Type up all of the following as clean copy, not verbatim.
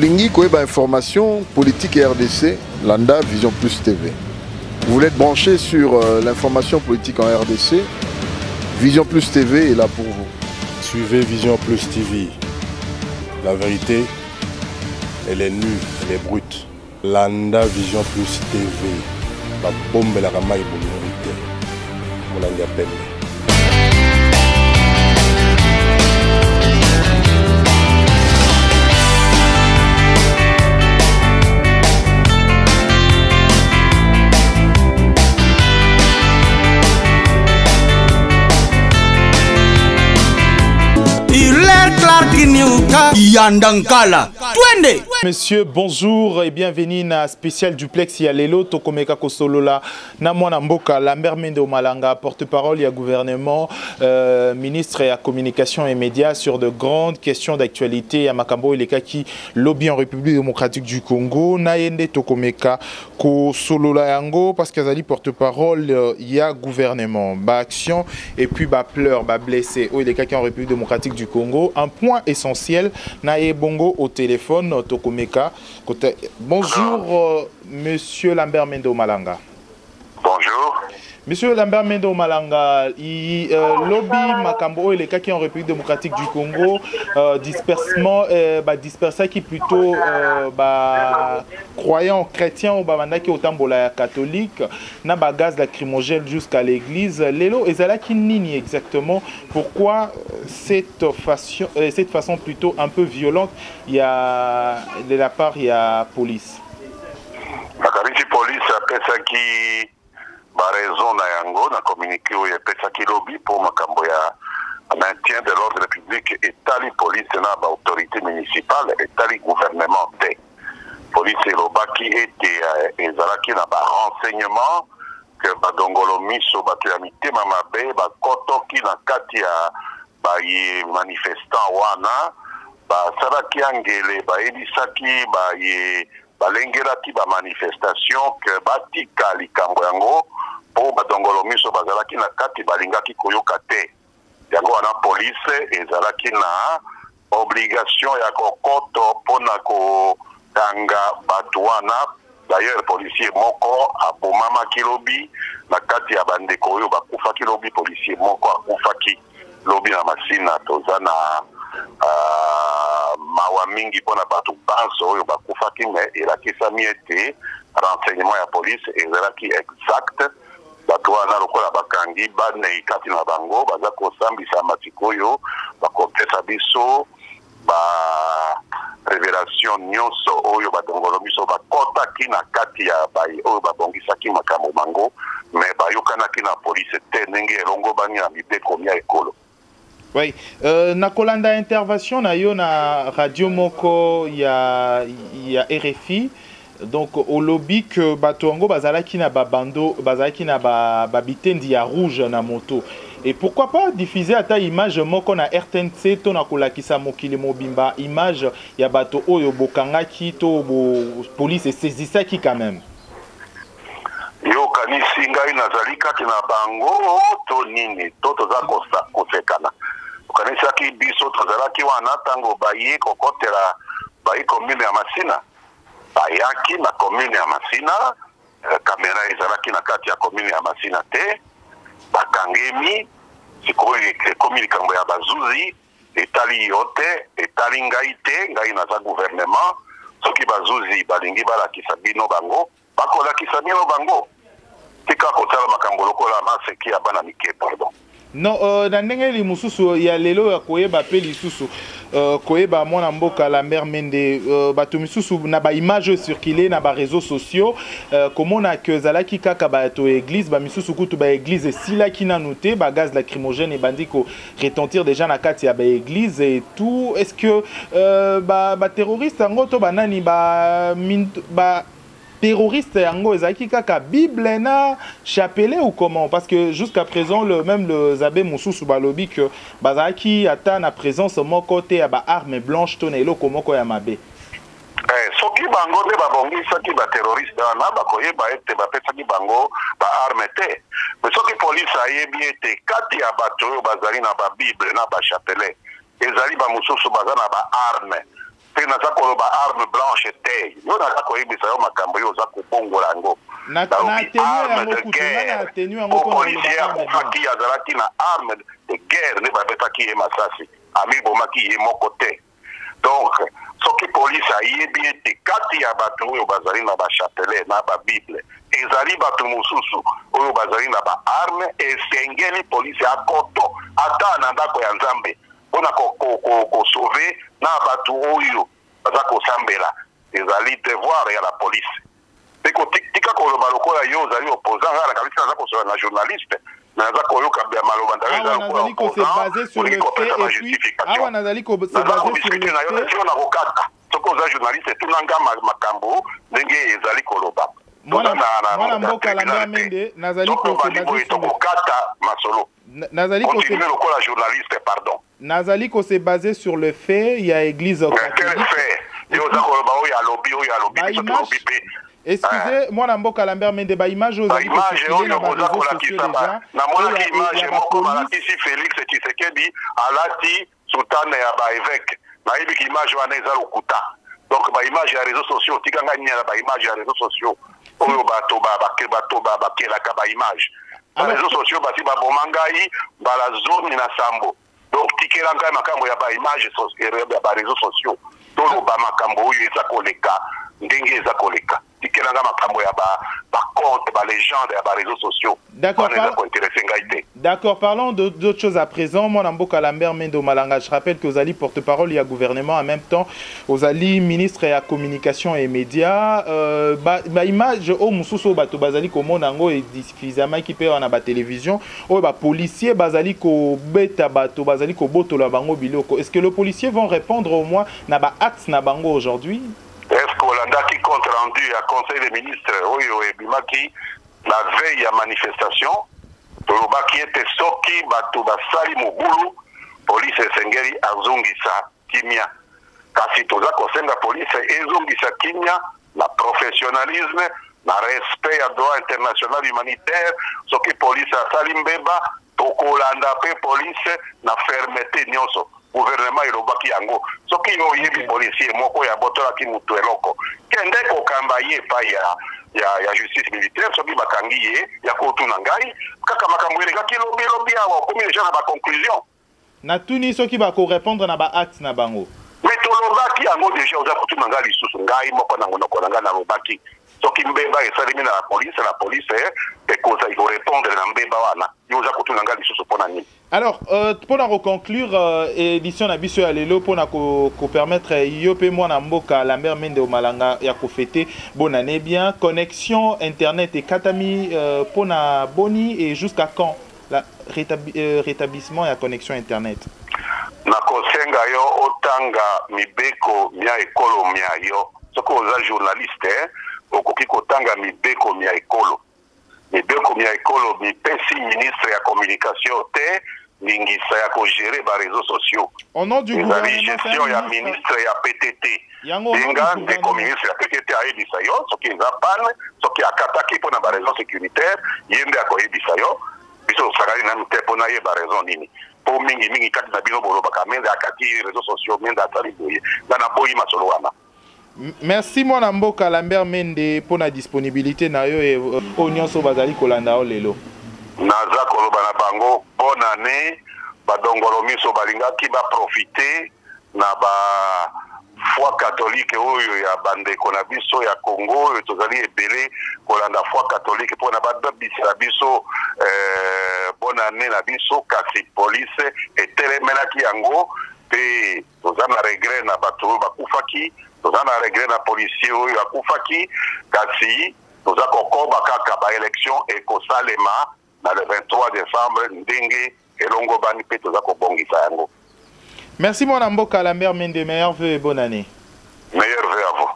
Bolingi, Koeba Information, Politique et RDC, Landa, Vision Plus TV. Vous voulez être branché sur l'information politique en RDC, Vision Plus TV est là pour vous. Suivez Vision Plus TV. La vérité, elle est nue, elle est brute. Landa Vision Plus TV. La bombe et la ramaille pour l'unité. Mon ami appelle. Messieurs, bonjour et bienvenue na spécial duplex ya lelo tokomeka kosolola na mwana mboka Lambert Mende Malanga, porte-parole du gouvernement, ministre ya communication et médias sur de grandes questions d'actualité ya makambo ileka ki lobby en République démocratique du Congo na yende tokomeka kosolola yango parce qu'azali porte-parole ya gouvernement ba action et puis ba pleurs ba blessé o ileka ki en République démocratique du Congo. Un point essentiel na bongo au téléphone tokomeka. Bonjour monsieur Lambert Mende Malanga. Bonjour. Monsieur Lambert Mende Malanga, lobby makambo et les cas qui en République démocratique du Congo, dispersement, dispersé qui plutôt croyants chrétiens ou banda qui autant bola catholique, na gaz lacrymogène jusqu'à l'église. Lelo et là qui nini exactement pourquoi cette façon plutôt un peu violente il y a de la part il y a police. La police après ça qui raison na yango na communiqué où il pesa ki lobby pour makambo ya maintien de l'ordre public et tali police na ba autorité municipale et tali gouvernement te police lobaki était ezalaki na ba renseignement que ba dongolo miso ba tuamité mamabe ba kotoki na kati ya ba ye manifestant wana ba saraki angele ba ebisaki ba ye balengelaki ba manifestation que batika likambo yango po badongolo miso bazalaki na kati balingaki koyoka te yango wana police ezalaki na obligation ya kokoto pona kotanga bato wana. D'ailleurs policier moko abomamaki lobi na kati ya bandeko oyo bakufaki lobi policier moko akufaki lobi na masina toza na mawa mingi pona bato banso oyo bakufaki me elakisami ete renseignement ya police ezalaki exact bato wana lokola bakangi banei kati na bango baza kosambisa matiko oyo bakopesa biso ba révélation nyonso oyo badongolo biso bakotaki na kati ya bai oyo babongisaki makambo bango me bayokanaki na police te ndenge elongo bani na mibeko mia ekolo. Oui, nakolanda intervention na yo na radio moko ya RFI. Donc au lobby que batongo bazalaki na babando bazalaki na babitendi ya rouge na moto. Et pourquoi pas diffuser à ta image moko na RTNC to na kolakisa mokili mobimba image ya bato oyo bokangaki to police et saisissaki quand même. Yo kanisi ngai nazali kati na bango to nini to toza kosekana. Kanisaki biso tozalaki wana tango baye kokotela baye commune ya Masina bayaki na commune ya Masina kamera ezalaki na kati ya commune ya Masina te bakangemi sikoyo ekomi likambo ya bazuzi etali yote etali ngai te ngai naza gouvernement soki bazuzi balingi balakisa bino bango bakolakisa bino bango tika kotala makambo lokola maseki ya bana mike pardon. Non, na ndenge li mususu ya lelo ya koyeba pe lisusu koyeba mwana mboka Lambert Mende bato misusu na ba image circuler na ba réseaux sociaux komona que zalaki kaka bato église ba misusu kutu ba église esila kina noté ba gaz lacrymogène et bandi ko retentir déjà na kati ya ba église et tout. Est-ce que ba terroriste ngoto banani ba terroriste yango ezaki kaka Bible na chapelet ou comment? Parce que jusqu'à présent même le Zabé Moussousou balobi que bazaki ata na présence mon côté ya ba arme blanche to na eloko moko ya mabe. Soki bango de babongisaki ba terroriste wana bakoyeba ete bapesaki bango ba arme te. Mais soki police ayebi ete kati ya bato oyo bazali na ba Bible na ba chapelet ezali ba mosusu baza na ba arme pe naza koloba arme blanche te yo naza koyebisa yo makambo yo oza kobongola yango policier akufaki azalaki na arme de guerre nde babetaki ye masasi amibomaki ye moko te. Donc soki polisi ayebi ete kati ya bato oyo bazali na bachapelet na babible ezali bato mosusu oyo bazali na baarme esengeli polisi akoto ata na ndako ya nzambe mpona kosauve na bato oyo baza kosambela ezali devoir ya la polisi. Tika koloba lokola yo ozali opposant nga na kabisi naza kosola na journaliste naza koyoka bya maloba ndayo eza lokola opposant olingi kopesa na justification naza kodiskute na yo sio na kokata soki oza journaliste tunanga makambo ndenge ezali koloba mwana mboka Lambert Mende nazali kokata masolo continue lokola journaliste pardon nazali ko se baser sur le fait il y a église catholique fait yo oza koloba oyo alobi excusez moi mboka Lambert Mende ba image aux image oyo boza kolakisa ba na monaki image moko balakisi Félix Tshisekedi alati sultane ya ba évêque na yebi ki image wana eza lokuta donc ba image ya réseaux sociaux tikanga nyala ba image ya réseaux sociaux oyo bato bakelaka ba image ba réseaux sociaux basi ba bomangai bala zone na sambo donc tikelanga makambo ya ba image ya ba réseaux sociaux tolo ba makambo oyo eza koleka ndenge eza koleka tikelanga makambo ya ba compte ba légende ya ba réseaux sociaux. D'accord, parlons d'autres choses à présent. Moi Mboka Lambert Mende Malanga, je rappelle que vous allez porte-parole il y a gouvernement en même temps vous allez ministre ya communication et médias ba image au mususu bato bazali komona ngo et suffisamment qui peut na ba télévision o ba policier bazali ko beta bato bazali ko botola bango biloko. Est-ce que les policiers vont répondre au moins na ba acte na bango aujourd'hui? Est-ce qu'on a qui compte rendu à conseil des ministres Oyo et Bimaki la veille à manifestation Tolobaki était soki bato basali mobulu police esengeli azongisa kimia kasi toza kosenga police ezongisa kimia na professionnalisme na respect ya droit international humanitaire soki police asali mbeba tokolanda pe police na fermeté nyonso gouvernement ilobaki yango soki yo yebi policier moko ya botola ki mutu eloko kende kokamba ye pa ya justice militaire soki bakangi ye ya kotuna ngai kaka makambo eleka kilobi awa komi déjà na ba conclusion na tuni soki bako répondre na ba acte na bango mais tolobaki yango déjà oza kotuna ngai lisusu ngai moko na ngonoko na ngai na lobaki soki mbeba esalemi na la police ekoza il faut répondre na mbeba wana yo oza kotuna ngai lisusu mpona nini. Alors, pour conclure, édition na biso ya lelo pour ko permettre yope mwana mboka Lambert Mende Malanga ya ko fêter bonne année bien connexion internet et katami pour na boni et jusqu'à quand la rétablissement ya connexion internet. Na kosenga yo otanga mibeko mia ekolo mia yo soko oza journaliste okoki kotanga mibeko mia ekolo mipesi ministre ya communication te lingisa ya ko gérer ba réseaux sociaux. Au nom du gouvernement gestion ya ministre ya PTT. Linga de ministre ya PTT a ebisa yo soki eza panne soki akataki pona ba raison sécuritaire yende a ko ebisa yo biso sakali na mte pona ye ba raison nini. Po mingi kati na bino bolo bakamende akati réseaux sociaux menda atali boye na boyi masolo wana. Merci mon mboka Lambert Mende pour la disponibilité na yo et onyoso bazali kolanda o lelo. Naza koloba na bango bonne année badongolo miso balingaki ba profiter na ba foi catholique oyo ya bandeko na biso ya Congo oyo tozali ebele kolanda foi catholique pour na babisa biso bonne année na biso kasi police etelemelaki yango pe tozana regret na bato bakufaki tozana regret na policier oyo akufaki kasi toza kokoba kaka ba élection ekosalema na le 23 décembre ndenge elongo bani pe toza kobongisa yango. Merci mon mboka Lambert Mende, meilleurs vœux et bonne année. Meilleurs vœux à vous.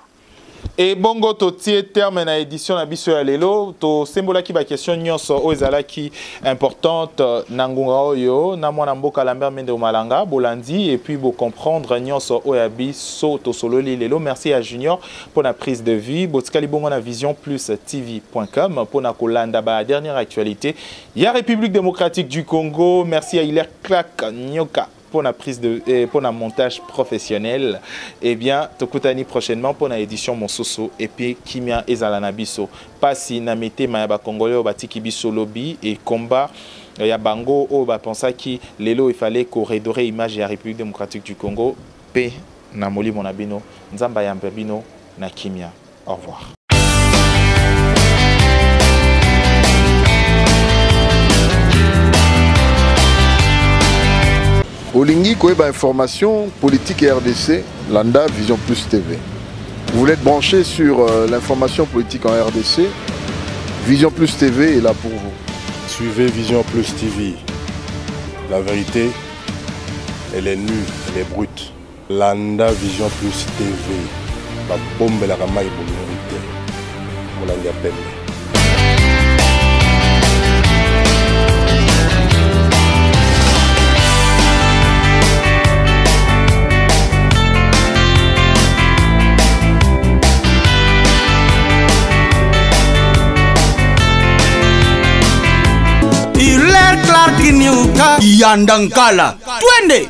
Et bongo to tie terme na édition na biso ya lelo to sembola ki ba question nyonso o ezala ki importante na ngunga oyo na mwana mboka Lambert Mende Malanga bolandi et puis bo comprendre nyonso o ya biso to sololi lelo. Merci à Junior pour la prise de vue botikali bongo na visionplustv.com pour na kolanda ba dernière actualité ya République démocratique du Congo. Merci à Hilaire Clark Nyoka pour la prise de pour un montage professionnel. Eh bien, tokutani prochainement pour la édition Monsoso et puis Kimia ezalana biso. Pas si na mete mayaba congolais batiki biso lobby et combat. Il y a Bango au pensa qui lelo il fallait corridorer image de la République démocratique du Congo. P na moli monabino nzamba yambabino na Kimia. Au revoir. Olingi Koeba Information, Politique et RDC, Landa Vision Plus TV. Vous voulez être branché sur l'information politique en RDC, Vision Plus TV est là pour vous. Suivez Vision Plus TV. La vérité, elle est nue, elle est brute. Landa Vision Plus TV. La bombe et la ramaille pour l'unité. Mon ami appelle. Clark Niuka Yandankala Twende